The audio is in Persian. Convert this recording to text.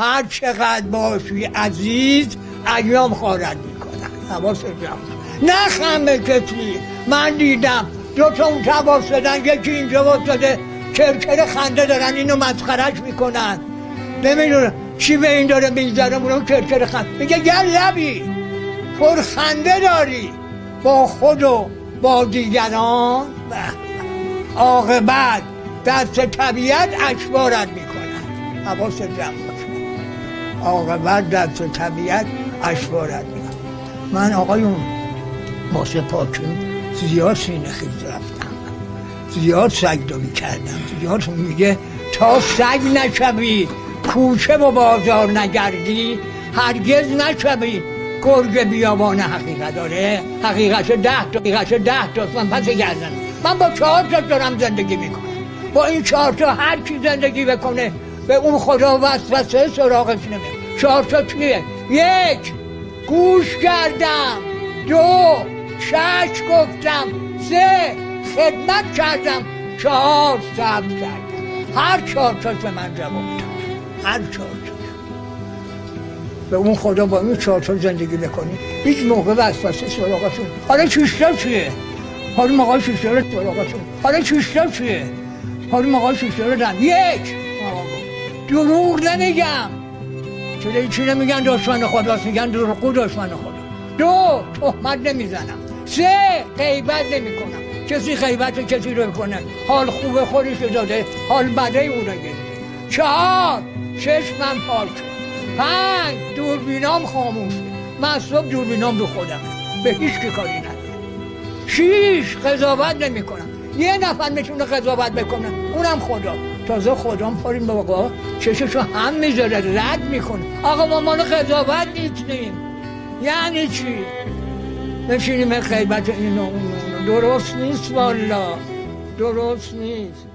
هر چقدر باشی عزیز ایام خارد میکنن. حواست جمع نه خمه کسی. من دیدم 2 تا اون تباس دادن، یکی اینجا واسده کرکر خنده دارن اینو مسخرش میکنن، نمیدونم چی به این داره میگذره، اونو کرکر خنده میگه گر لبی پر خنده داری با خود و با دیگران، عاقبت دست طبیعت اشبارت میکنن. حواست جمع باشه، عاقبت دست طبیعت اشبارت میکنن. من آقایون واسه پاکون زیاد سینه خیز رفتم، زیاد سگداری کردم، زیاد میگه تا سگ نشوی کوچه و بازار نگردی هرگز نشوی گرگ بیابان حقیقت. داره حقیقت 10 تا من پس گردن. من با 4 تا دارم زندگی میکنم، با این 4 تا هر کی زندگی بکنه به اون خدا وسوسه سراغش نمیاد. 4 تا چیه؟ 1 گوش کردم، 2 شش گفتم، 3 خدمت کردم، 4 صبر کردم. هر 4 تا به من جواب داد، هر 4 تا به اون خدا با این 4 تا زندگی بکنی هیچ موقع وسوسه سراغتون. حالا 6 تا چیه؟ حالا موقع 6 تا سراغتون. حالا 6 تا چیه؟ حالا موقع 6 تا دادن. 1 دروغ نمیگم، چرا چی نمیگن دشمن خداست، میگن دروغگو دشمن خدا. 2 تهمت نمیزنم. 3 غیبت نمیکنم. کسی غیبت کسی رو کنه حال خوبه خودش داده، حال بده اون رو گرفته. 4 چشمم پاک، 5 دوربینام خاموشه، من صبح دوربینام دو خودمه، به هیچ که کاری ندارم. 6 قضاوت نمی کنم. 1 نفر میتونه قضاوت بکنه اونم خدا. تازه خدام پاریم به آقا چششو هم میذاره رد میکنه. آقا ما مال قضاوت نیستیم. یعنی چی؟ نشینیم غیبت اینو درست نیست، والا درست نیست.